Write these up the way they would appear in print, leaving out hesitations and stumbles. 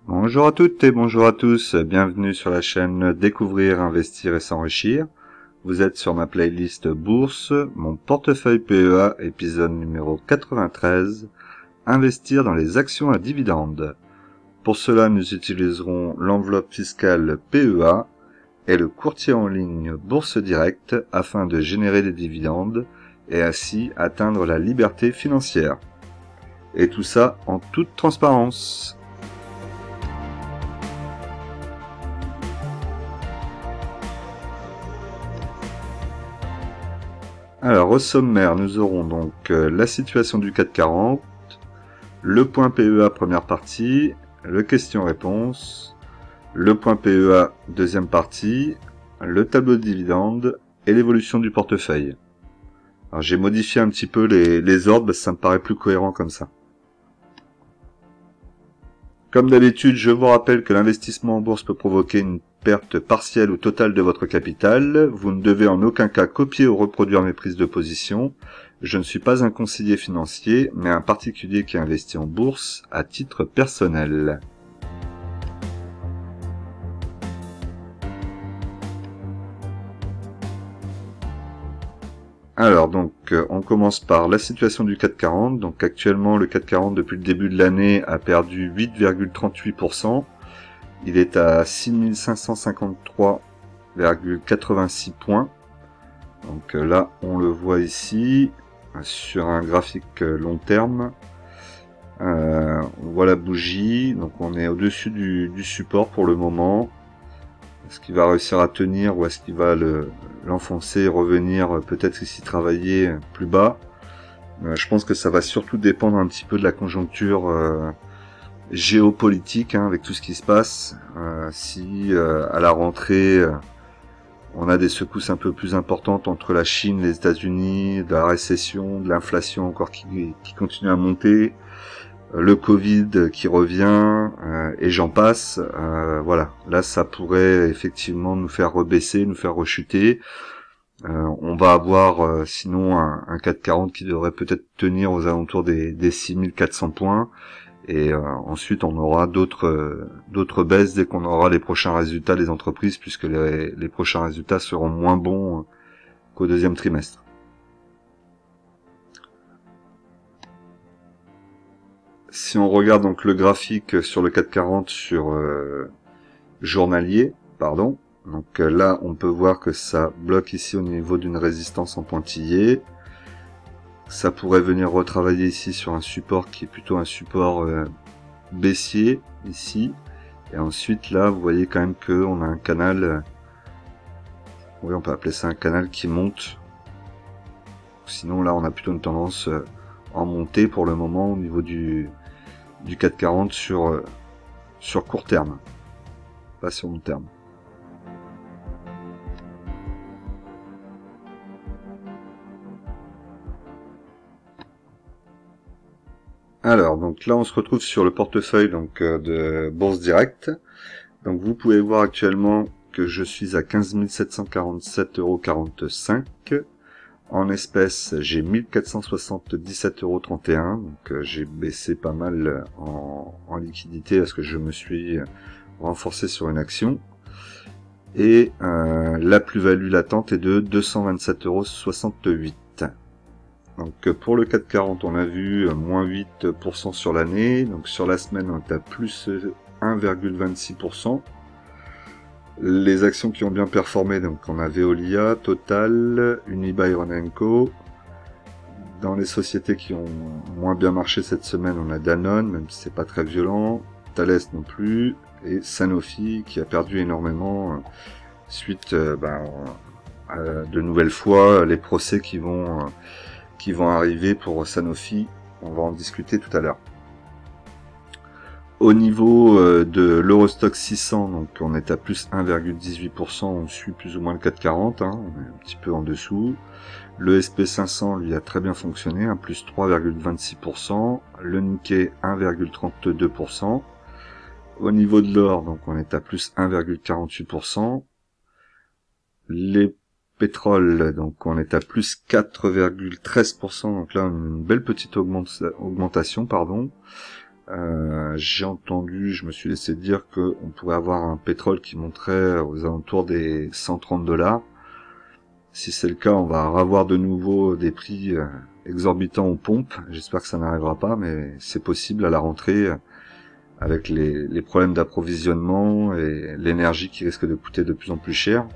Bonjour à toutes et bonjour à tous, bienvenue sur la chaîne Découvrir, Investir et S'enrichir. Vous êtes sur ma playlist Bourse, mon portefeuille PEA, épisode numéro 93, Investir dans les actions à dividendes. Pour cela, nous utiliserons l'enveloppe fiscale PEA et le courtier en ligne Bourse Direct afin de générer des dividendes et ainsi atteindre la liberté financière. Et tout ça en toute transparence. Alors, au sommaire, nous aurons donc la situation du CAC 40, le point PEA première partie, le question-réponse, le point PEA deuxième partie, le tableau de dividendes et l'évolution du portefeuille. Alors, j'ai modifié un petit peu les ordres, parce que ça me paraît plus cohérent comme ça. Comme d'habitude, je vous rappelle que l'investissement en bourse peut provoquer une perte partielle ou totale de votre capital. Vous ne devez en aucun cas copier ou reproduire mes prises de position. Je ne suis pas un conseiller financier, mais un particulier qui investit en bourse à titre personnel. Alors donc, on commence par la situation du CAC 40. Donc actuellement, le CAC 40 depuis le début de l'année a perdu 8,38%. Il est à 6553,86 points. Donc là, on le voit ici, sur un graphique long terme. On voit la bougie, donc on est au-dessus du support pour le moment. Est-ce qu'il va réussir à tenir ou est-ce qu'il va l'enfoncer et revenir peut-être ici travailler plus bas? Je pense que ça va surtout dépendre un petit peu de la conjoncture géopolitique, avec tout ce qui se passe. Si à la rentrée on a des secousses un peu plus importantes entre la Chine, les États-Unis, de la récession, de l'inflation encore qui continue à monter, le Covid qui revient, et j'en passe, voilà. Là, ça pourrait effectivement nous faire rebaisser, nous faire rechuter. On va avoir sinon un CAC 40 qui devrait peut-être tenir aux alentours des 6400 points. Et ensuite, on aura d'autres baisses dès qu'on aura les prochains résultats des entreprises, puisque les prochains résultats seront moins bons qu'au deuxième trimestre. Si on regarde donc le graphique sur le CAC 40 sur journalier, pardon, donc là on peut voir que ça bloque ici au niveau d'une résistance en pointillé. Ça pourrait venir retravailler ici sur un support qui est plutôt un support baissier ici. Et ensuite là vous voyez quand même qu'on a un canal, oui on peut appeler ça un canal qui monte. Sinon là on a plutôt une tendance en montée pour le moment au niveau du CAC 40 sur court terme, pas sur long terme. Alors, donc là, on se retrouve sur le portefeuille donc de Bourse Direct. Donc, vous pouvez voir actuellement que je suis à 15 747,45 €. En espèces, j'ai 1477,31 €. Donc, j'ai baissé pas mal en liquidité parce que je me suis renforcé sur une action. Et la plus-value latente est de 227,68 €. Donc pour le CAC 40, on a vu moins 8% sur l'année. Donc sur la semaine, on est à plus 1,26%. Les actions qui ont bien performé, donc on a Veolia, Total, Unibail-Rodamco. Dans les sociétés qui ont moins bien marché cette semaine, on a Danone, même si c'est pas très violent, Thales non plus, et Sanofi qui a perdu énormément suite de nouvelles fois les procès qui vont arriver pour Sanofi. On va en discuter tout à l'heure. Au niveau de l'Eurostoxx 600, donc on est à plus 1,18%, on suit plus ou moins le CAC 40, on est un petit peu en dessous. Le SP500, lui, a très bien fonctionné, plus 3,26%. Le Nikkei, 1,32%. Au niveau de l'or, donc on est à plus 1,48%. Les pétrole, donc on est à plus 4,13%, donc là une belle petite augmentation, pardon. J'ai entendu, je me suis laissé dire qu'on pourrait avoir un pétrole qui monterait aux alentours des 130 $. Si c'est le cas, on va avoir de nouveau des prix exorbitants aux pompes. J'espère que ça n'arrivera pas, mais c'est possible à la rentrée avec les problèmes d'approvisionnement et l'énergie qui risque de coûter de plus en plus cher.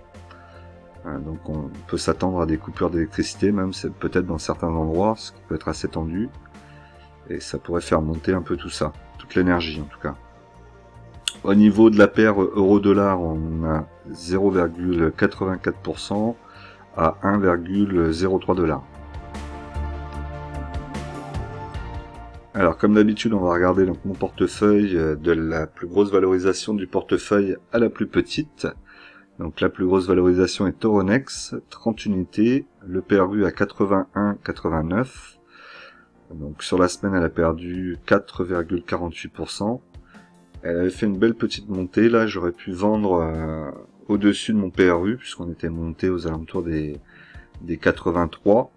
Donc on peut s'attendre à des coupures d'électricité, même peut-être dans certains endroits, ce qui peut être assez tendu. Et ça pourrait faire monter un peu tout ça, toute l'énergie en tout cas. Au niveau de la paire euro-dollar, on a 0,84% à 1,03 $. Alors comme d'habitude, on va regarder donc mon portefeuille de la plus grosse valorisation du portefeuille à la plus petite. Donc la plus grosse valorisation est Euronext, 30 unités, le PRU à 81,89. Donc sur la semaine, elle a perdu 4,48%. Elle avait fait une belle petite montée. Là, j'aurais pu vendre au-dessus de mon PRU, puisqu'on était monté aux alentours des 83.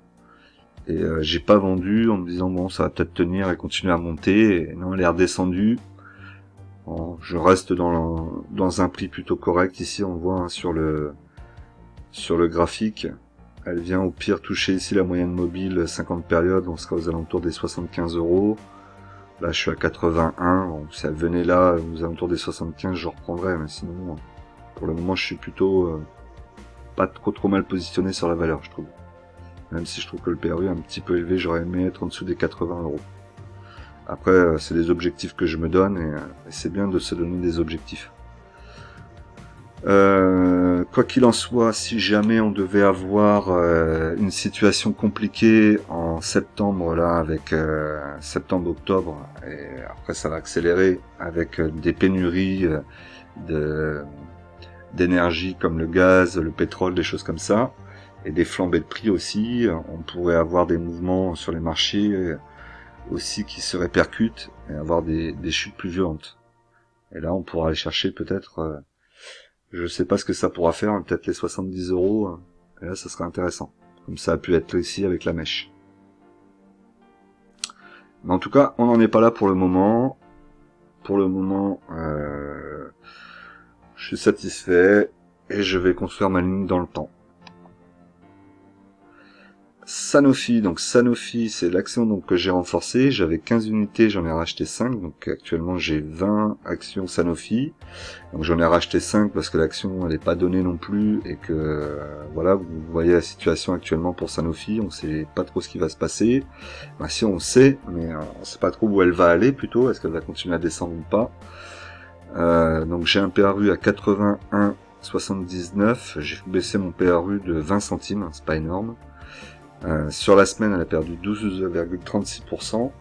Et j'ai pas vendu en me disant bon, ça va peut-être tenir et continuer à monter. Et non, elle est redescendue. Bon, je reste dans un prix plutôt correct. Ici, on voit hein, sur le graphique. Elle vient au pire toucher ici la moyenne mobile 50 périodes, on sera aux alentours des 75 €. Là je suis à 81, bon, si elle venait là aux alentours des 75 je reprendrais, mais sinon pour le moment je suis plutôt pas trop mal positionné sur la valeur je trouve. Même si je trouve que le PRU est un petit peu élevé, j'aurais aimé être en dessous des 80 €. Après c'est des objectifs que je me donne et c'est bien de se donner des objectifs. Quoi qu'il en soit, si jamais on devait avoir une situation compliquée en septembre là avec septembre-octobre et après ça va accélérer avec des pénuries d'énergie comme le gaz, le pétrole, des choses comme ça et des flambées de prix aussi, on pourrait avoir des mouvements sur les marchés aussi qui se répercutent et avoir des chutes plus violentes. Et là on pourra aller chercher peut-être je sais pas ce que ça pourra faire, peut-être les 70 €, et là ça serait intéressant. Comme ça a pu être ici avec la mèche. Mais en tout cas, on n'en est pas là pour le moment. Pour le moment, je suis satisfait, et je vais construire ma ligne dans le temps. Sanofi, donc Sanofi, c'est l'action donc que j'ai renforcée. J'avais 15 unités, j'en ai racheté 5, donc actuellement j'ai 20 actions Sanofi. Donc j'en ai racheté 5 parce que l'action elle n'est pas donnée non plus et que voilà, vous voyez la situation actuellement pour Sanofi, on sait pas trop ce qui va se passer. Ben, si on sait, mais on sait pas trop où elle va aller plutôt, est-ce qu'elle va continuer à descendre ou pas. Donc j'ai un PRU à 81,79, j'ai baissé mon PRU de 20 centimes, c'est pas énorme. Sur la semaine, elle a perdu 12,36%.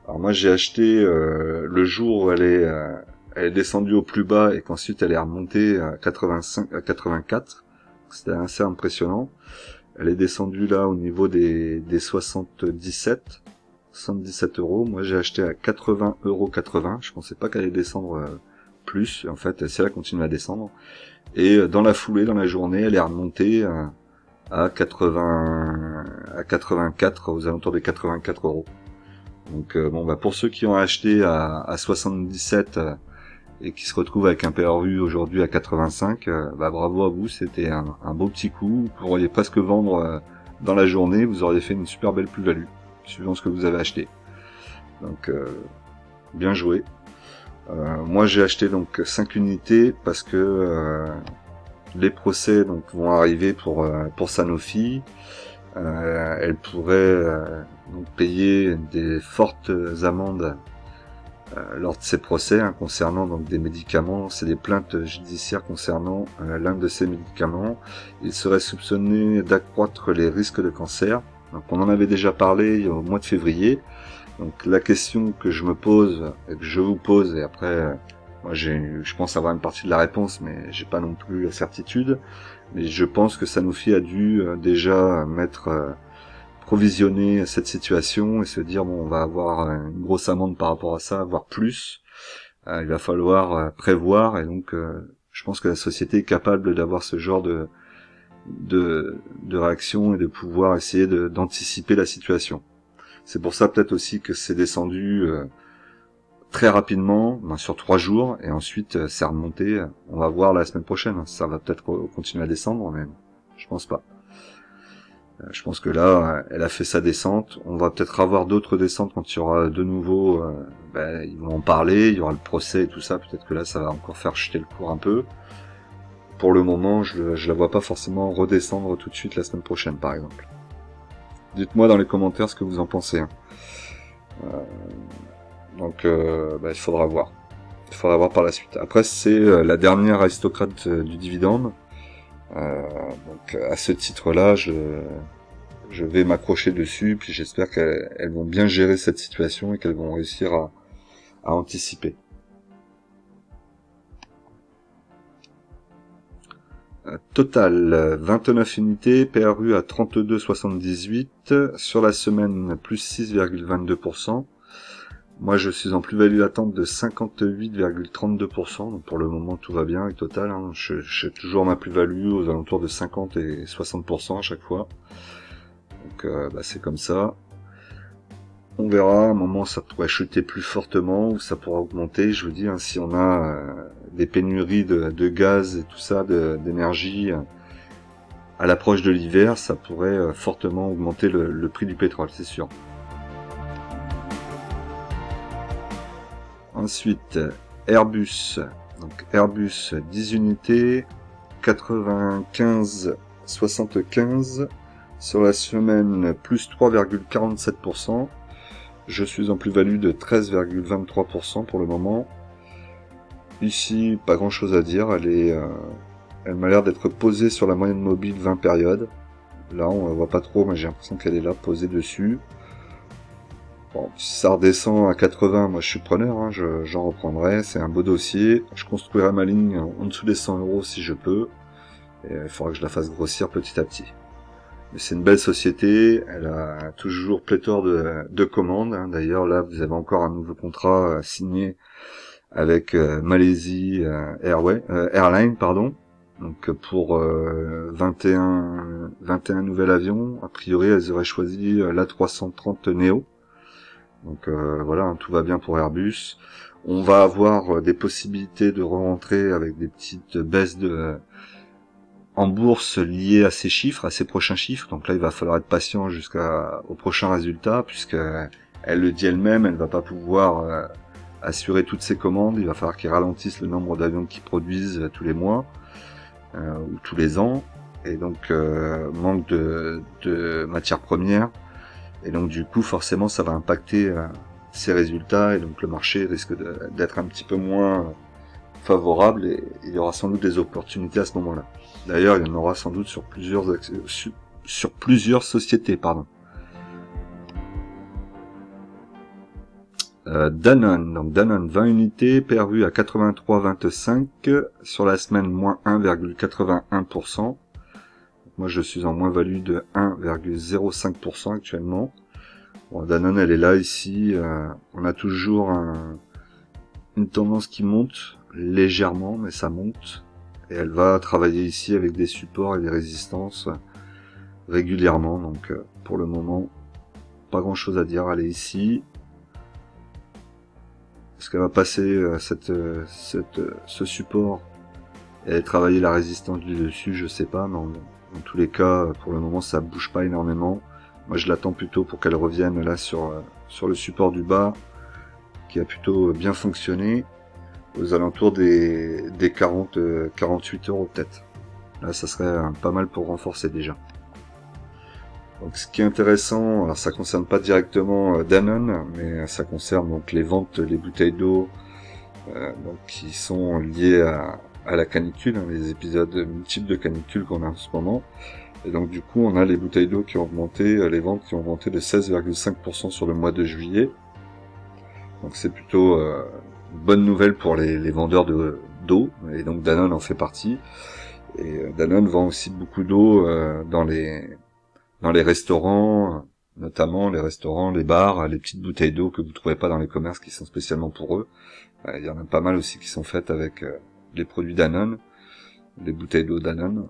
Alors moi, j'ai acheté le jour où elle est descendue au plus bas et qu'ensuite elle est remontée à 84. C'était assez impressionnant. Elle est descendue là au niveau des 77 €. Moi, j'ai acheté à 80,80 €. Je pensais pas qu'elle allait descendre plus. En fait, elle continue à descendre. Et dans la foulée, dans la journée, elle est remontée à 84, aux alentours des 84 €. Donc bon bah pour ceux qui ont acheté à 77 et qui se retrouvent avec un PRU aujourd'hui à 85, bah bravo à vous, c'était un beau petit coup. Vous pourriez presque vendre dans la journée, vous auriez fait une super belle plus-value suivant ce que vous avez acheté. Donc bien joué. Moi j'ai acheté donc 5 unités parce que les procès donc vont arriver pour Sanofi. Elle pourrait donc payer des fortes amendes lors de ces procès concernant donc des médicaments. C'est des plaintes judiciaires concernant l'un de ces médicaments. Il serait soupçonné d'accroître les risques de cancer. Donc on en avait déjà parlé au mois de février. Donc la question que je me pose et que je vous pose, et après moi je pense avoir une partie de la réponse, mais j'ai pas non plus la certitude. Mais je pense que Sanofi a dû déjà provisionner cette situation et se dire bon, on va avoir une grosse amende par rapport à ça, voire plus. Il va falloir prévoir, et donc je pense que la société est capable d'avoir ce genre de réaction et de pouvoir essayer d'anticiper la situation. C'est pour ça peut-être aussi que c'est descendu très rapidement, sur 3 jours, et ensuite c'est remonté. On va voir la semaine prochaine. Ça va peut-être continuer à descendre, mais je pense pas. Je pense que là, elle a fait sa descente. On va peut-être avoir d'autres descentes quand il y aura de nouveau. Ils vont en parler, il y aura le procès et tout ça. Peut-être que là, ça va encore faire chuter le cours un peu. Pour le moment, je la vois pas forcément redescendre tout de suite la semaine prochaine, par exemple. Dites-moi dans les commentaires ce que vous en pensez. Hein. Il faudra voir. Il faudra voir par la suite. Après, c'est la dernière aristocrate du dividende. Donc à ce titre-là, je vais m'accrocher dessus, puis j'espère qu'elles vont bien gérer cette situation et qu'elles vont réussir à anticiper. Total, 29 unités, PRU à 32,78, sur la semaine plus 6,22%. Moi je suis en plus-value latente de 58,32%, donc pour le moment tout va bien avec Total, hein. J'ai toujours ma plus-value aux alentours de 50 et 60% à chaque fois. Donc c'est comme ça. On verra, à un moment ça pourrait chuter plus fortement ou ça pourra augmenter, je vous dis, hein, si on a des pénuries de gaz et tout ça, d'énergie à l'approche de l'hiver, ça pourrait fortement augmenter le prix du pétrole, c'est sûr. Ensuite, Airbus. Donc Airbus 10 unités, 95,75 sur la semaine plus 3,47%. Je suis en plus-value de 13,23% pour le moment. Ici, pas grand chose à dire. Elle m'a l'air d'être posée sur la moyenne mobile 20 périodes. Là, on la voit pas trop, mais j'ai l'impression qu'elle est là, posée dessus. Bon, si ça redescend à 80, moi je suis preneur, hein, j'en reprendrai, c'est un beau dossier. Je construirai ma ligne en dessous des 100 € si je peux. Et il faudra que je la fasse grossir petit à petit. Mais c'est une belle société, elle a toujours pléthore de commandes. Hein. D'ailleurs là, vous avez encore un nouveau contrat signé avec Malaisie Airlines, pardon. Donc pour 21 nouveaux avions, a priori elles auraient choisi l'A330 Neo. Donc voilà, hein, tout va bien pour Airbus. On va avoir des possibilités de rentrer avec des petites baisses en bourse liées à ces chiffres, à ces prochains chiffres. Donc là, il va falloir être patient jusqu'au prochain résultat, puisque elle le dit elle-même, elle va pas pouvoir assurer toutes ses commandes. Il va falloir qu'ils ralentissent le nombre d'avions qu'ils produisent tous les mois ou tous les ans. Et donc manque de matières premières. Et donc du coup, forcément, ça va impacter ces résultats, et donc le marché risque d'être un petit peu moins favorable, et il y aura sans doute des opportunités à ce moment-là. D'ailleurs, il y en aura sans doute sur plusieurs sociétés, pardon. Danone, donc Danone 20 unités, PRU à 83,25, sur la semaine moins 1,81%. Moi, je suis en moins-value de 1,05% actuellement. Bon, Danone, elle est là, ici. On a toujours une tendance qui monte, légèrement, mais ça monte. Et elle va travailler ici avec des supports et des résistances régulièrement. Donc, pour le moment, pas grand-chose à dire. Elle est ici. Est-ce qu'elle va passer ce support et travailler la résistance du dessus? Je sais pas, mais dans tous les cas, pour le moment, ça bouge pas énormément. Moi, je l'attends plutôt pour qu'elle revienne là sur le support du bas, qui a plutôt bien fonctionné, aux alentours des 48 € peut-être. Là, ça serait pas mal pour renforcer déjà. Donc, ce qui est intéressant, alors ça concerne pas directement Danone, mais ça concerne donc les ventes, les bouteilles d'eau, donc qui sont liées à la canicule, hein, les épisodes multiples de canicule qu'on a en ce moment. Et donc du coup, on a les bouteilles d'eau qui ont augmenté, les ventes qui ont augmenté de 16,5% sur le mois de juillet. Donc c'est plutôt une bonne nouvelle pour les vendeurs d'eau, et donc Danone en fait partie. Et Danone vend aussi beaucoup d'eau dans les restaurants, notamment les restaurants, les bars, les petites bouteilles d'eau que vous trouvez pas dans les commerces qui sont spécialement pour eux. Il y en a pas mal aussi qui sont faites avec les produits Danone, les bouteilles d'eau Danone.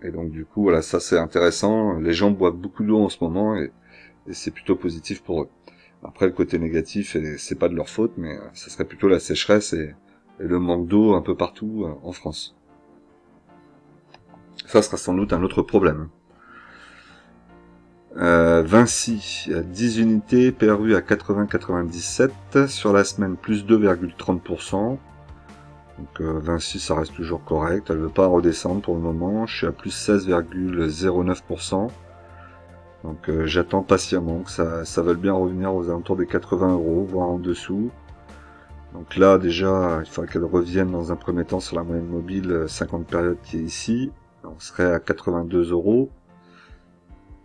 Et donc du coup, voilà, ça c'est intéressant. Les gens boivent beaucoup d'eau en ce moment, et c'est plutôt positif pour eux. Après, le côté négatif, c'est pas de leur faute, mais ça serait plutôt la sécheresse et le manque d'eau un peu partout en France. Ça sera sans doute un autre problème. Vinci à 10 unités, PRU à 80,97, sur la semaine plus 2,30%. Donc Vinci ça reste toujours correct, elle veut pas redescendre pour le moment, je suis à plus 16,09%. Donc j'attends patiemment que ça veuille bien revenir aux alentours des 80 €, voire en dessous. Donc là déjà il faudrait qu'elle revienne dans un premier temps sur la moyenne mobile 50 périodes qui est ici. On serait à 82 €.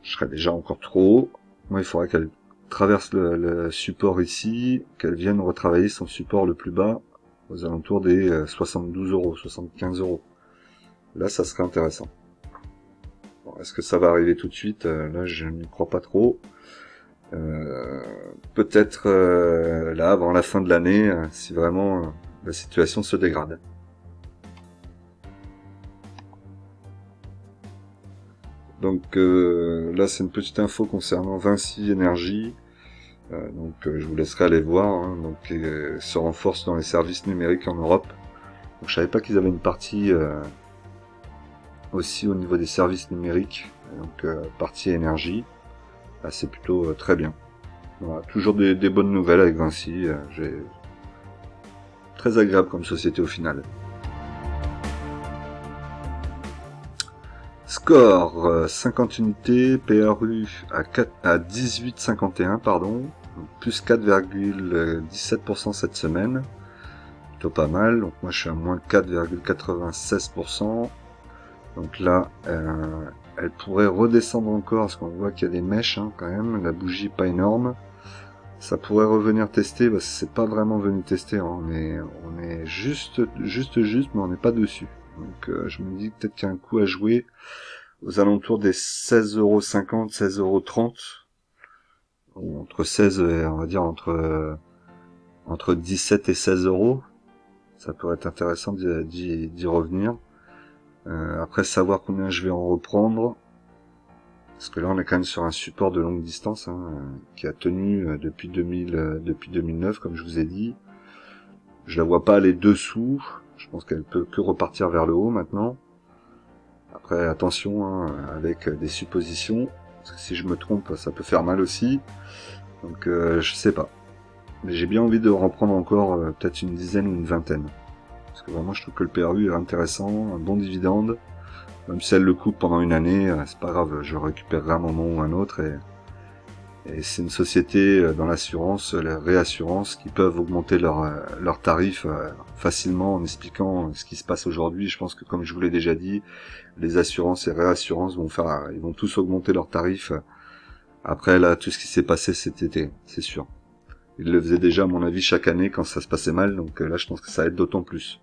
Je serais déjà encore trop haut. Moi il faudrait qu'elle traverse le support ici, qu'elle vienne retravailler son support le plus bas aux alentours des 72 €, 75 €. Là ça serait intéressant. Bon, est-ce que ça va arriver tout de suite? Là je n'y crois pas trop. Peut-être là avant la fin de l'année, si vraiment la situation se dégrade. Donc là c'est une petite info concernant Vinci Énergie. Donc je vous laisserai aller voir. Hein, donc se renforce dans les services numériques en Europe. Donc je savais pas qu'ils avaient une partie aussi au niveau des services numériques. Donc partie énergie. Là c'est plutôt très bien. Voilà, toujours des bonnes nouvelles avec Vinci. Très agréable comme société au final. Score 50 unités, PRU à 18,51 pardon, plus 4,17% cette semaine, plutôt pas mal. Donc moi je suis à moins 4,96%. Donc là elle pourrait redescendre encore parce qu'on voit qu'il y a des mèches hein, quand même, la bougie pas énorme. Ça pourrait revenir tester parce que c'est pas vraiment venu tester, hein. On est juste mais on n'est pas dessus. Donc je me dis peut-être qu'il y a un coup à jouer aux alentours des 16,50 €, 16,30 €, ou entre 16 et on va dire entre 17 et 16 €. Ça pourrait être intéressant d'y revenir. Après savoir combien je vais en reprendre, parce que là on est quand même sur un support de longue distance hein, qui a tenu depuis 2009 comme je vous ai dit. Je la vois pas aller dessous. Je pense qu'elle peut que repartir vers le haut maintenant. Après, attention hein, avec des suppositions, parce que si je me trompe, ça peut faire mal aussi. Donc, je sais pas. Mais j'ai bien envie de reprendre encore peut-être une dizaine ou une vingtaine. Parce que vraiment, je trouve que le PRU est intéressant, un bon dividende. Même si elle le coupe pendant une année, c'est pas grave, je récupérerai un moment ou un autre. Et c'est une société dans l'assurance, la réassurance, qui peuvent augmenter leurs tarifs facilement en expliquant ce qui se passe aujourd'hui. Je pense que comme je vous l'ai déjà dit, les assurances et réassurances ils vont tous augmenter leurs tarifs après là tout ce qui s'est passé cet été, c'est sûr. Ils le faisaient déjà à mon avis chaque année quand ça se passait mal, donc là je pense que ça aide d'autant plus.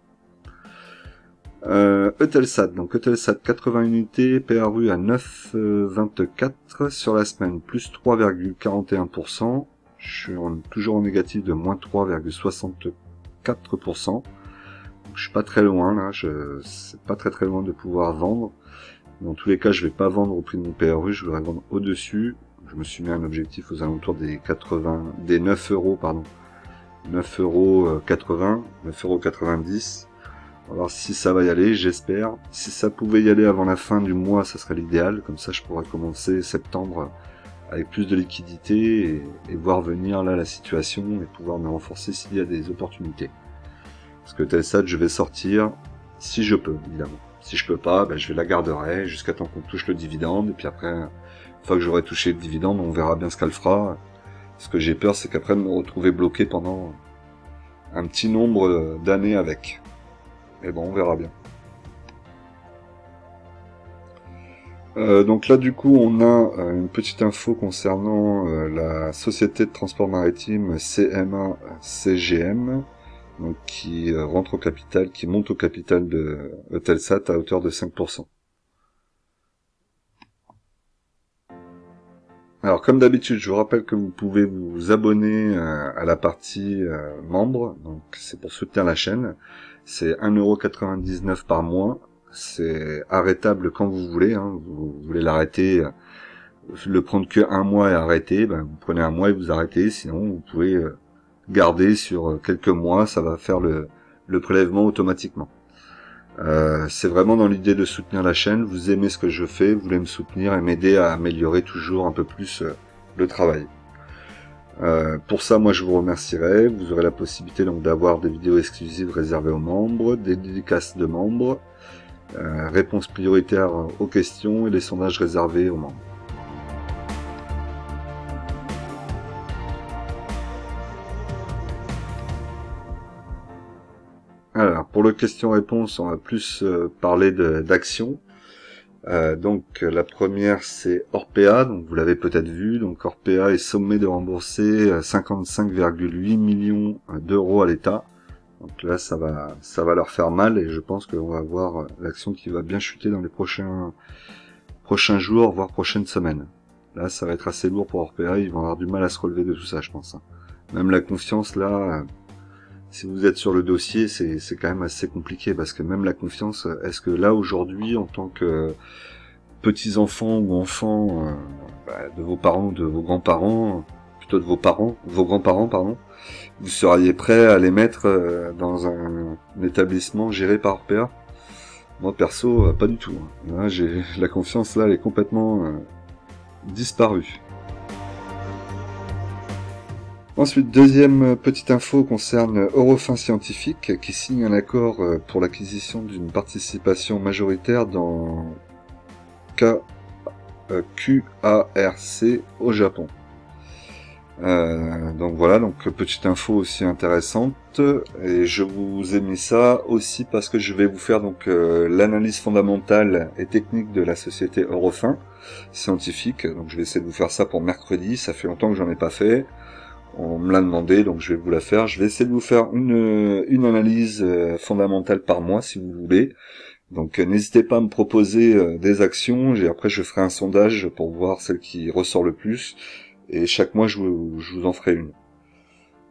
Eutelsat, donc Eutelsat 80 unités, PRU à 9,24 sur la semaine, plus 3,41%. Je suis toujours en négatif de moins 3,64%. Je suis pas très loin là, c'est pas très loin de pouvoir vendre. Dans tous les cas, je vais pas vendre au prix de mon PRU, je voudrais vendre au-dessus. Je me suis mis un objectif aux alentours des 9 €, pardon. 9,80 €, 9,90 €. On va voir si ça va y aller, j'espère. Si ça pouvait y aller avant la fin du mois, ça serait l'idéal. Comme ça, je pourrais commencer septembre avec plus de liquidité et voir venir là la situation et pouvoir me renforcer s'il y a des opportunités. Parce que Eutelsat, je vais sortir si je peux, évidemment. Si je peux pas, je vais la garder jusqu'à temps qu'on touche le dividende. Et puis après, une fois que j'aurai touché le dividende, on verra bien ce qu'elle fera. Ce que j'ai peur, c'est qu'après de me retrouver bloqué pendant un petit nombre d'années avec. Mais bon, on verra bien. Donc là, du coup, on a une petite info concernant la société de transport maritime CMA CGM, donc qui rentre au capital, qui monte au capital de Eutelsat à hauteur de 5%. Alors, comme d'habitude, je vous rappelle que vous pouvez vous abonner à la partie membre, donc c'est pour soutenir la chaîne. C'est 1,99 € par mois. C'est arrêtable quand vous voulez. Hein. Vous voulez l'arrêter, le prendre que un mois et arrêter, ben, vous prenez un mois et vous arrêtez, sinon vous pouvez garder sur quelques mois, ça va faire le prélèvement automatiquement. C'est vraiment dans l'idée de soutenir la chaîne, vous aimez ce que je fais, vous voulez me soutenir et m'aider à améliorer toujours un peu plus le travail. Pour ça, moi je vous remercierai, vous aurez la possibilité donc d'avoir des vidéos exclusives réservées aux membres, des dédicaces de membres, réponses prioritaires aux questions et des sondages réservés aux membres. Alors, pour le question-réponse, on va plus parler d'actions. Donc, la première, c'est Orpea, donc vous l'avez peut-être vu. Donc, Orpea est sommé de rembourser 55,8 millions d'euros à l'État. Donc là, ça va leur faire mal et je pense qu'on va avoir l'action qui va bien chuter dans les prochains jours, voire prochaines semaines. Là, ça va être assez lourd pour Orpea, ils vont avoir du mal à se relever de tout ça, je pense. Même la confiance, là, si vous êtes sur le dossier, c'est quand même assez compliqué, parce que même la confiance, est-ce que là, aujourd'hui, en tant que petits-enfants ou enfants de vos parents, de vos grands-parents, plutôt de vos grands-parents, pardon, vous seriez prêt à les mettre dans un établissement géré par Orpea? Moi, perso, pas du tout. Là, la confiance, là, elle est complètement disparue. Ensuite, deuxième petite info concerne Eurofins Scientifique, qui signe un accord pour l'acquisition d'une participation majoritaire dans QARC au Japon. Donc voilà, donc petite info aussi intéressante, et je vous ai mis ça aussi parce que je vais vous faire donc l'analyse fondamentale et technique de la société Eurofins Scientifique. Donc je vais essayer de vous faire ça pour mercredi, ça fait longtemps que j'en ai pas fait. On me l'a demandé, donc je vais vous la faire. Je vais essayer de vous faire une analyse fondamentale par mois, si vous voulez. Donc n'hésitez pas à me proposer des actions. Après, je ferai un sondage pour voir celle qui ressort le plus. Et chaque mois, je vous en ferai une.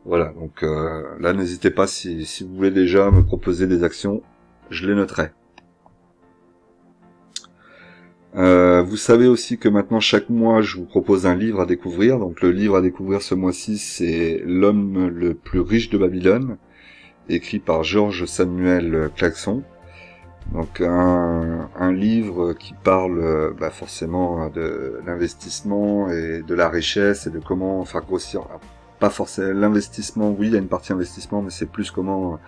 Voilà, donc là, n'hésitez pas, si vous voulez déjà me proposer des actions, je les noterai. Vous savez aussi que maintenant chaque mois je vous propose un livre à découvrir. Donc le livre à découvrir ce mois-ci, c'est L'homme le plus riche de Babylone, écrit par George Samuel Clarkson. Donc un livre qui parle forcément de l'investissement et de la richesse et de comment faire grossir. Pas forcément l'investissement, oui, il y a une partie investissement, mais c'est plus comment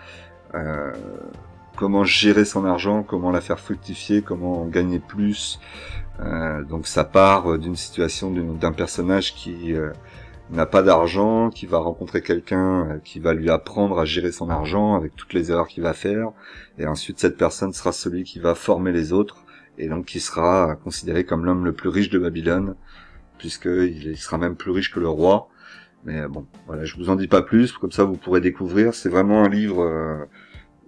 gérer son argent, comment la faire fructifier, comment gagner plus. Donc ça part d'une situation d'un personnage qui n'a pas d'argent, qui va rencontrer quelqu'un qui va lui apprendre à gérer son argent avec toutes les erreurs qu'il va faire, et ensuite cette personne sera celui qui va former les autres, et donc qui sera considéré comme l'homme le plus riche de Babylone, puisqu'il sera même plus riche que le roi. Mais bon, voilà, je vous en dis pas plus, comme ça vous pourrez découvrir. C'est vraiment un livre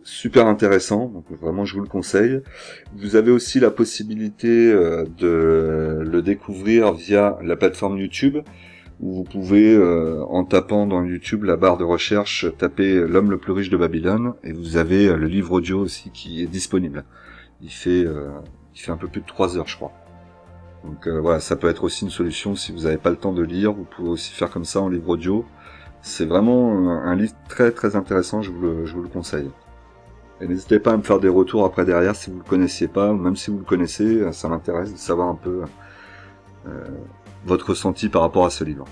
super intéressant, donc vraiment je vous le conseille. Vous avez aussi la possibilité de le découvrir via la plateforme YouTube, où vous pouvez, en tapant dans YouTube la barre de recherche, taper l'homme le plus riche de Babylone, et vous avez le livre audio aussi qui est disponible. Il fait un peu plus de 3 heures, je crois. Donc voilà, ça peut être aussi une solution si vous n'avez pas le temps de lire. Vous pouvez aussi faire comme ça en livre audio. C'est vraiment un livre très très intéressant, je vous le conseille. Et n'hésitez pas à me faire des retours après derrière si vous le connaissiez pas, ou même si vous le connaissez, ça m'intéresse de savoir un peu votre ressenti par rapport à ce livre.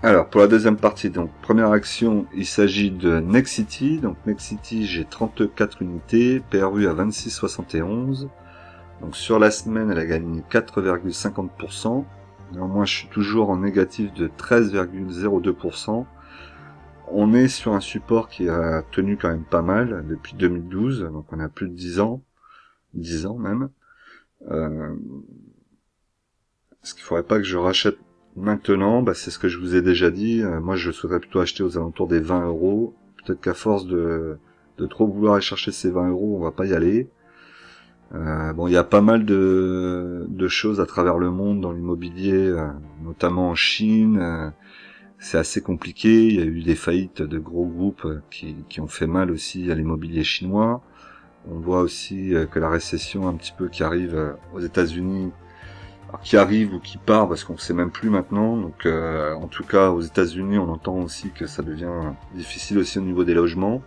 Alors, pour la deuxième partie, donc première action, il s'agit de Nexity. Donc Nexity, j'ai 34 unités, PRU à 26,71. Donc sur la semaine, elle a gagné 4,50%. Néanmoins, je suis toujours en négatif de 13,02%. On est sur un support qui a tenu quand même pas mal depuis 2012, donc on a plus de 10 ans même. Ce qu'il faudrait pas que je rachète maintenant, c'est ce que je vous ai déjà dit. Moi, je souhaiterais plutôt acheter aux alentours des 20 euros. Peut-être qu'à force de trop vouloir aller chercher ces 20 euros, on va pas y aller. Bon, il y a pas mal de choses à travers le monde dans l'immobilier, notamment en Chine. c'est assez compliqué. Il y a eu des faillites de gros groupes qui ont fait mal aussi à l'immobilier chinois. On voit aussi que la récession un petit peu qui arrive aux États-Unis, qui arrive ou qui part, parce qu'on ne sait même plus maintenant. Donc, en tout cas, aux États-Unis, on entend aussi que ça devient difficile aussi au niveau des logements.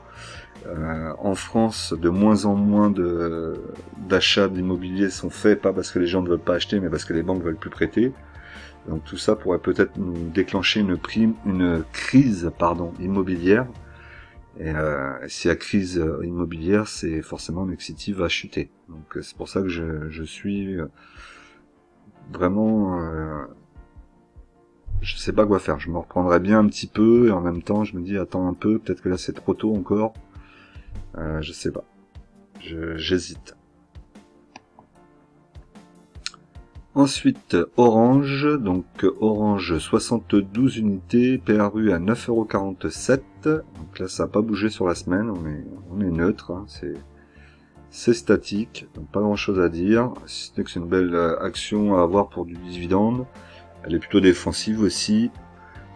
En France, de moins en moins d'achats d'immobilier sont faits, pas parce que les gens ne veulent pas acheter, mais parce que les banques veulent plus prêter. Donc tout ça pourrait peut-être nous déclencher une crise immobilière. Et si la crise immobilière, c'est forcément Nexity va chuter. Donc c'est pour ça que je suis vraiment, je sais pas quoi faire. Je me reprendrai bien un petit peu et en même temps je me dis attends un peu, peut-être que là c'est trop tôt encore. Je sais pas. J'hésite. Ensuite, Orange, donc Orange 72 unités, PRU à 9,47 €. Donc là, ça n'a pas bougé sur la semaine, on est neutre, hein, c'est statique, donc pas grand chose à dire. C'est que c'est une belle action à avoir pour du dividende. Elle est plutôt défensive aussi.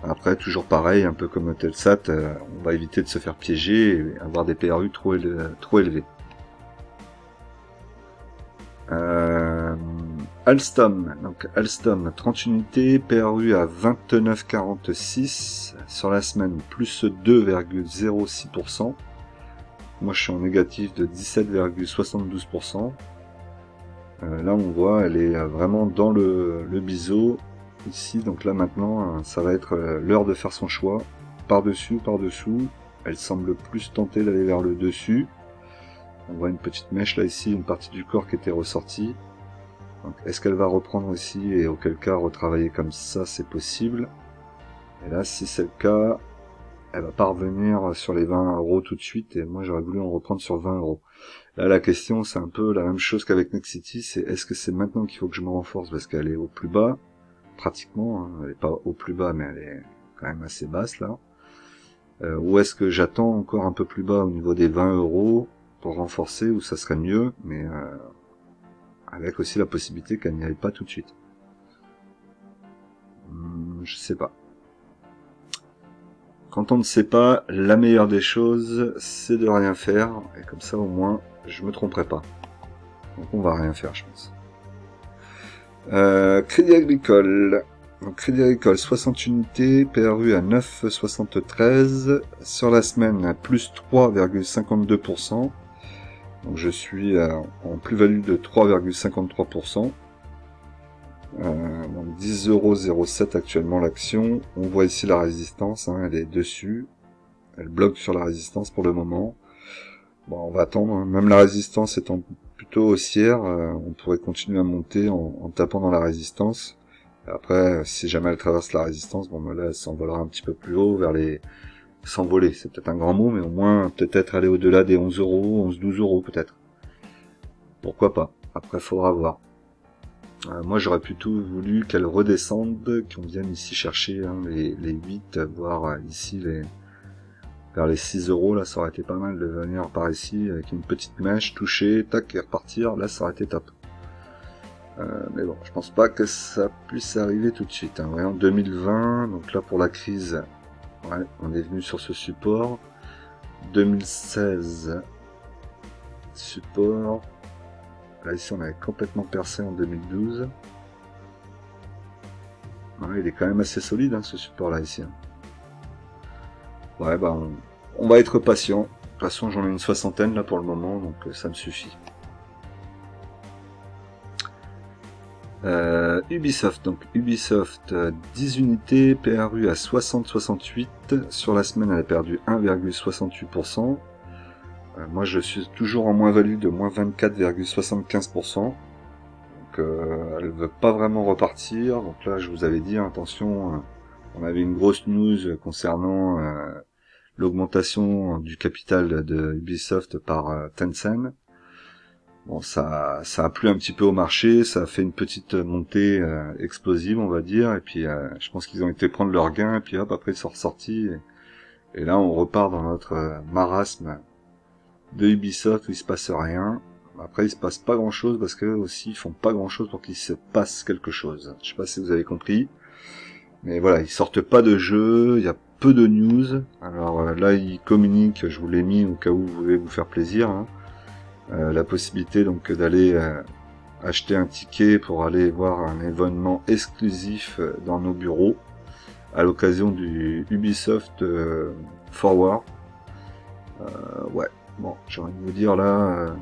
Après, toujours pareil, un peu comme Telsat, on va éviter de se faire piéger et avoir des PRU trop élevés. Alstom, donc Alstom 30 unités, PRU à 29,46, sur la semaine plus 2,06%. Moi je suis en négatif de 17,72%. Là on voit, elle est vraiment dans le biseau ici, donc là maintenant ça va être l'heure de faire son choix, par-dessus, par-dessous. Elle semble plus tenter d'aller vers le dessus. On voit une petite mèche là ici, une partie du corps qui était ressortie. Est-ce qu'elle va reprendre aussi, et auquel cas retravailler comme ça, c'est possible. Et là, si c'est le cas, elle va pas revenir sur les 20 € tout de suite, et moi j'aurais voulu en reprendre sur 20 €. Là, la question, c'est un peu la même chose qu'avec Nexity, c'est est-ce que c'est maintenant qu'il faut que je me renforce, parce qu'elle est au plus bas, pratiquement, hein, elle est pas au plus bas, mais elle est quand même assez basse là. Ou est-ce que j'attends encore un peu plus bas au niveau des 20 € pour renforcer, ou ça serait mieux, mais avec aussi la possibilité qu'elle n'y aille pas tout de suite. Je sais pas. Quand on ne sait pas, la meilleure des choses, c'est de rien faire, et comme ça au moins, je me tromperai pas. Donc on va rien faire, je pense. Crédit Agricole. Donc, Crédit Agricole, 60 unités, PRU à 9,73, sur la semaine, plus 3,52%. Donc je suis en plus-value de 3,53%. Donc 10,07 € actuellement l'action. On voit ici la résistance, hein, elle est dessus. Elle bloque sur la résistance pour le moment. Bon, on va attendre, hein. Même la résistance étant plutôt haussière, on pourrait continuer à monter en tapant dans la résistance. Et après, si jamais elle traverse la résistance, bon, là, elle s'envolera un petit peu plus haut vers les... S'envoler, c'est peut-être un grand mot, mais au moins peut-être aller au-delà des 11 €, 11-12 € peut-être. Pourquoi pas. Après, faudra voir. Moi, j'aurais plutôt voulu qu'elle redescende, qu'on vienne ici chercher hein, les 8, voire ici vers les 6 €. Là, ça aurait été pas mal de venir par ici avec une petite mèche, toucher, tac, et repartir. Là, ça aurait été top. Mais bon, je pense pas que ça puisse arriver tout de suite. Hein. Voyons, 2020, donc là pour la crise... Ouais, on est venu sur ce support. 2016, support. Là, ici, on avait complètement percé en 2012. Ouais, il est quand même assez solide, hein, ce support-là, ici. Ouais, bah, on va être patient. De toute façon, j'en ai une soixantaine, là, pour le moment, donc ça me suffit. Ubisoft, donc Ubisoft 10 unités, PRU à 60,68, sur la semaine elle a perdu 1,68%, moi je suis toujours en moins-value de moins 24,75%, donc elle veut pas vraiment repartir, donc là je vous avais dit attention, on avait une grosse news concernant l'augmentation du capital de Ubisoft par Tencent. Bon, ça a plu un petit peu au marché, ça a fait une petite montée explosive, on va dire, et puis je pense qu'ils ont été prendre leur gain, et puis hop, après ils sont ressortis, et là on repart dans notre marasme de Ubisoft où il se passe rien. Après il se passe pas grand chose, parce que aussi ils font pas grand chose pour qu'il se passe quelque chose. Je sais pas si vous avez compris, Mais voilà, ils sortent pas de jeu, il y a peu de news. Alors là, ils communiquent, je vous l'ai mis au cas où vous voulez vous faire plaisir, hein. La possibilité donc d'aller acheter un ticket pour aller voir un événement exclusif dans nos bureaux à l'occasion du Ubisoft Forward. Ouais, bon, j'ai envie de vous dire là,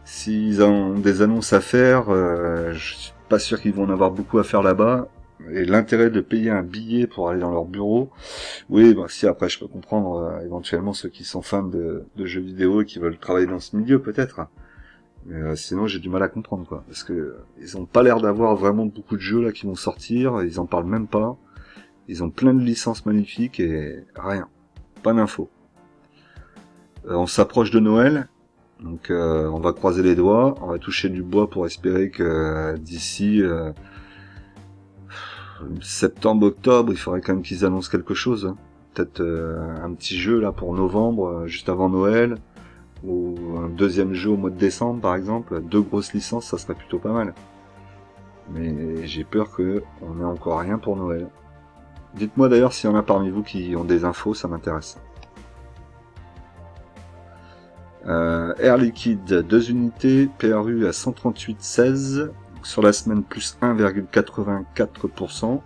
s'ils ont des annonces à faire, je suis pas sûr qu'ils vont en avoir beaucoup à faire là-bas. Et l'intérêt de payer un billet pour aller dans leur bureau, oui, bah, si après je peux comprendre éventuellement ceux qui sont fans de jeux vidéo et qui veulent travailler dans ce milieu peut-être. Mais sinon j'ai du mal à comprendre quoi, parce que ils ont pas l'air d'avoir vraiment beaucoup de jeux là qui vont sortir, ils en parlent même pas. Ils ont plein de licences magnifiques et rien, pas d'infos. On s'approche de Noël, donc on va croiser les doigts, on va toucher du bois pour espérer que d'ici septembre-octobre, il faudrait quand même qu'ils annoncent quelque chose. Hein. Peut-être un petit jeu là pour novembre, juste avant Noël, ou un deuxième jeu au mois de décembre par exemple. 2 grosses licences, ça serait plutôt pas mal. Mais j'ai peur que on n'ait encore rien pour Noël. Dites-moi d'ailleurs s'il y en a parmi vous qui ont des infos, ça m'intéresse. Air Liquide, 2 unités, PRU à 138,16, sur la semaine plus 1,84%.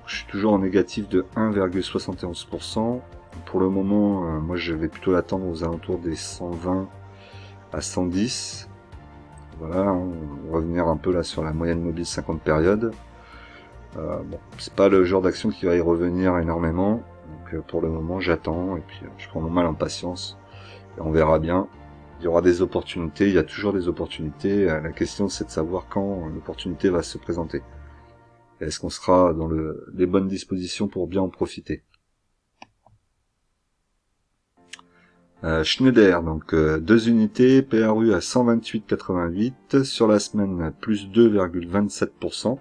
Je suis toujours en négatif de 1,71%. Pour le moment, moi je vais plutôt l'attendre aux alentours des 120 à 110. Voilà, on va revenir un peu là sur la moyenne mobile 50 périodes. Bon, c'est pas le genre d'action qui va y revenir énormément, donc pour le moment j'attends et puis je prends mon mal en patience et on verra bien. Il y aura des opportunités, il y a toujours des opportunités, la question c'est de savoir quand l'opportunité va se présenter. Est-ce qu'on sera dans les bonnes dispositions pour bien en profiter? Schneider, donc 2 unités, PRU à 128,88, sur la semaine plus 2,27%.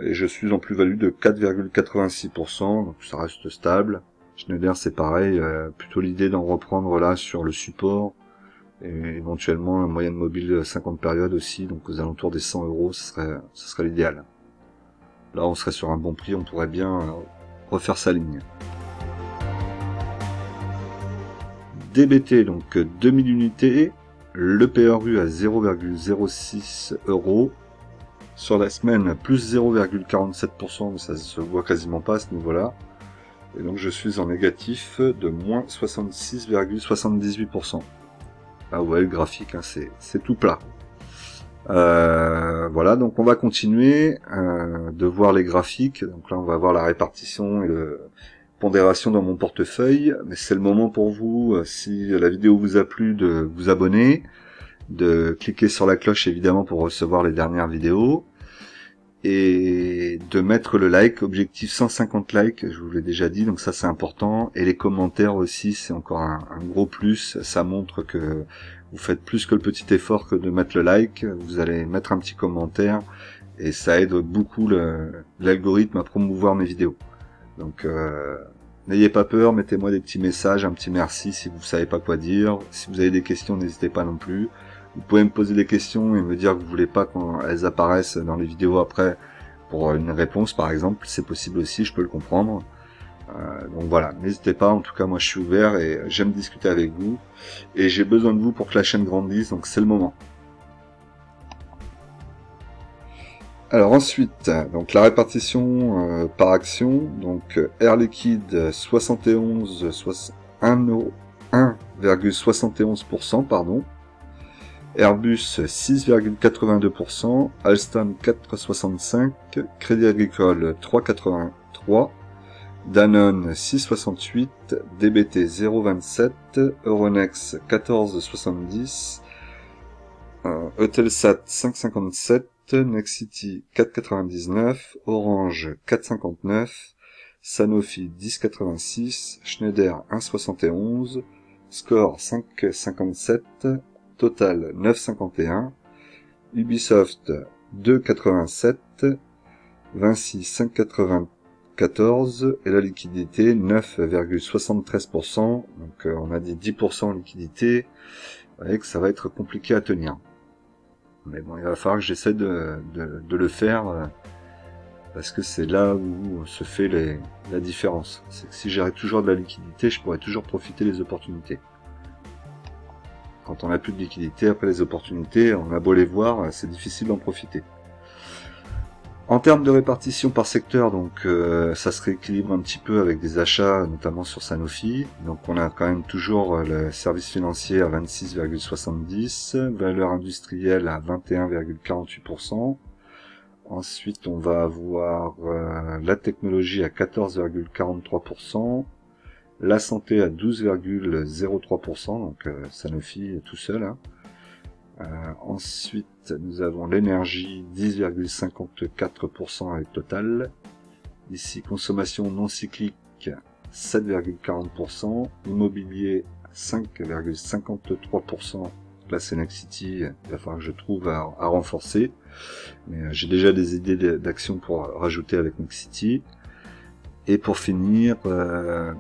Et je suis en plus-value de 4,86%, donc ça reste stable. Schneider c'est pareil, plutôt l'idée d'en reprendre là sur le support, et éventuellement la moyenne mobile 50 périodes aussi, donc aux alentours des 100 €, ce serait l'idéal. Là on serait sur un bon prix, on pourrait bien refaire sa ligne. DBT, donc 2000 unités, le PRU à 0,06 €. Sur la semaine, plus 0,47%, mais ça se voit quasiment pas à ce niveau-là. Et donc je suis en négatif de moins 66,78%. Ah ouais, le graphique, hein, c'est tout plat. Voilà, donc on va continuer de voir les graphiques. Donc là, on va voir la répartition et la pondération dans mon portefeuille. Mais c'est le moment pour vous, si la vidéo vous a plu, de vous abonner, de cliquer sur la cloche évidemment pour recevoir les dernières vidéos et de mettre le like, objectif 150 likes, je vous l'ai déjà dit, donc ça c'est important, et les commentaires aussi c'est encore un gros plus, ça montre que vous faites plus que le petit effort que de mettre le like, vous allez mettre un petit commentaire et ça aide beaucoup l'algorithme à promouvoir mes vidéos. Donc n'ayez pas peur, mettez-moi des petits messages, un petit merci si vous savez pas quoi dire, si vous avez des questions n'hésitez pas non plus. Vous pouvez me poser des questions et me dire que vous voulez pas qu'elles apparaissent dans les vidéos après pour une réponse par exemple, c'est possible aussi, je peux le comprendre. Donc voilà, n'hésitez pas, en tout cas moi je suis ouvert et j'aime discuter avec vous et j'ai besoin de vous pour que la chaîne grandisse, donc c'est le moment. Alors ensuite, donc la répartition par action, donc Air Liquide 1,71%, pardon. Airbus 6,82%, Alstom 4,65%, Crédit Agricole 3,83%, Danone 6,68%, DBT 0,27%, Euronext 14,70%, Eutelsat 5,57%, Nexity 4,99%, Orange 4,59%, Sanofi 10,86%, Schneider 1,71%, Score 5,57%, Total 9,51, Ubisoft 2,87, Vinci 5,94 et la liquidité 9,73%. Donc on a dit 10% en liquidité, vous voyez que ça va être compliqué à tenir. Mais bon, il va falloir que j'essaie de le faire parce que c'est là où se fait la différence. C'est que si j'aurais toujours de la liquidité, je pourrais toujours profiter des opportunités. Quand on n'a plus de liquidité, après les opportunités, on a beau les voir, c'est difficile d'en profiter. En termes de répartition par secteur, donc ça se rééquilibre un petit peu avec des achats, notamment sur Sanofi. Donc on a quand même toujours le service financier à 26,70, valeur industrielle à 21,48%. Ensuite, on va avoir la technologie à 14,43%, la santé à 12,03%, donc Sanofi tout seul. Hein. Ensuite, nous avons l'énergie 10,54% avec Total. Ici, consommation non cyclique 7,40%, immobilier 5,53%. Là, c'est Nexity, il va falloir que je trouve à renforcer. Mais j'ai déjà des idées d'actions pour rajouter avec Nexity. Et pour finir,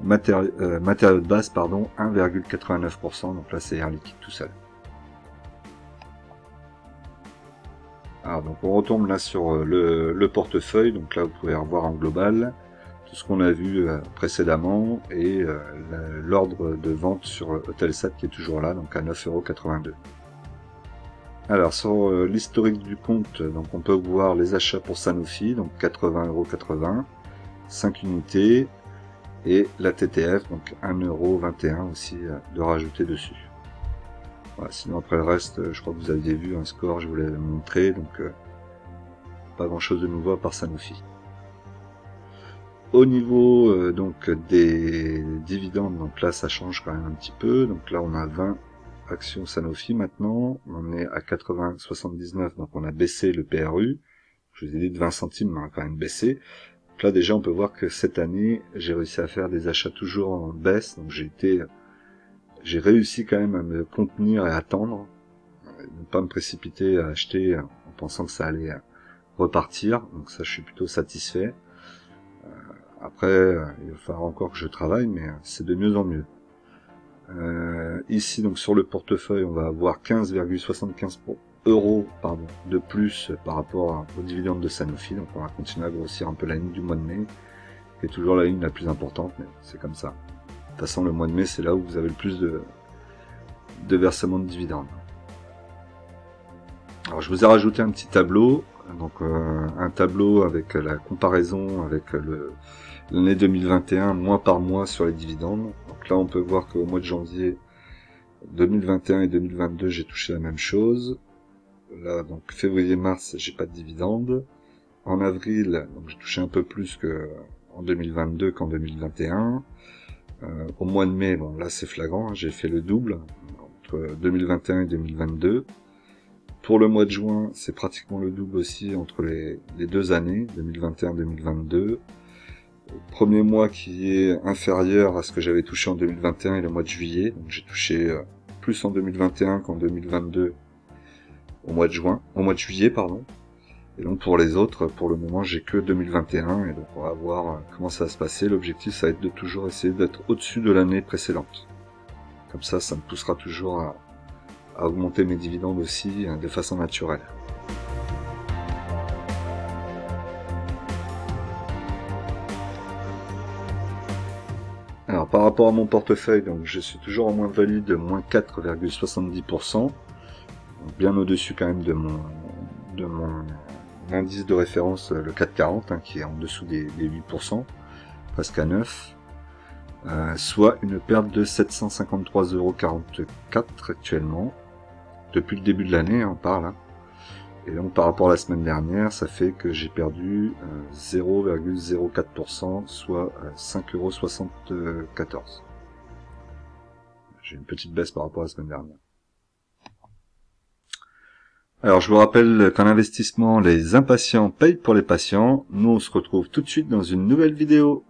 matériaux de base, 1,89%. Donc là, c'est Air Liquide tout seul. Alors, donc on retombe là sur le portefeuille. Donc là, vous pouvez revoir en global tout ce qu'on a vu précédemment et l'ordre de vente sur Eutelsat qui est toujours là, donc à 9,82 €. Alors sur l'historique du compte, donc on peut voir les achats pour Sanofi, donc 80,80 €, 5 unités, et la TTF, donc 1,21 € aussi de rajouter dessus. Voilà, sinon après le reste, je crois que vous aviez vu un score, je vous l'ai montré, donc pas grand chose de nouveau à part Sanofi. Au niveau donc des dividendes, donc là ça change quand même un petit peu, donc là on a 20 actions Sanofi maintenant, on est à 80,79, donc on a baissé le PRU, je vous ai dit de 20 centimes, mais on a quand même baissé. Donc là déjà on peut voir que cette année j'ai réussi à faire des achats toujours en baisse, donc j'ai réussi quand même à me contenir et à attendre, ne pas me précipiter à acheter en pensant que ça allait repartir, donc ça je suis plutôt satisfait. Après, il va falloir encore que je travaille, mais c'est de mieux en mieux. Ici, donc sur le portefeuille, on va avoir 15,75 € de plus par rapport aux dividendes de Sanofi. Donc on va continuer à grossir un peu la ligne du mois de mai, qui est toujours la ligne la plus importante, mais c'est comme ça. De toute façon, le mois de mai, c'est là où vous avez le plus de versements de dividendes. Alors je vous ai rajouté un petit tableau, donc un tableau avec la comparaison avec l'année 2021 mois par mois sur les dividendes. Donc là on peut voir qu'au mois de janvier 2021 et 2022 j'ai touché la même chose. Là donc février-mars j'ai pas de dividendes. En avril donc j'ai touché un peu plus que en 2022 qu'en 2021. Au mois de mai, bon là c'est flagrant, hein, j'ai fait le double entre 2021 et 2022. Pour le mois de juin, c'est pratiquement le double aussi entre les deux années, 2021-2022. Premier mois qui est inférieur à ce que j'avais touché en 2021 et le mois de juillet. Donc j'ai touché plus en 2021 qu'en 2022 au mois de juillet, pardon. Et donc pour les autres, pour le moment, j'ai que 2021 et donc on va voir comment ça va se passer. L'objectif, ça va être de toujours essayer d'être au-dessus de l'année précédente. Comme ça me poussera toujours à augmenter mes dividendes aussi de façon naturelle. Alors par rapport à mon portefeuille, donc je suis toujours en moins-value de moins 4,70%, bien au-dessus quand même de mon indice de référence, le 440, hein, qui est en dessous des 8%, presque à 9, soit une perte de 753,44 € actuellement. Depuis le début de l'année, on parle. Hein. Et donc par rapport à la semaine dernière, ça fait que j'ai perdu 0,04%, soit 5,74 €. J'ai une petite baisse par rapport à la semaine dernière. Alors je vous rappelle qu'en investissement, les impatients payent pour les patients. Nous on se retrouve tout de suite dans une nouvelle vidéo.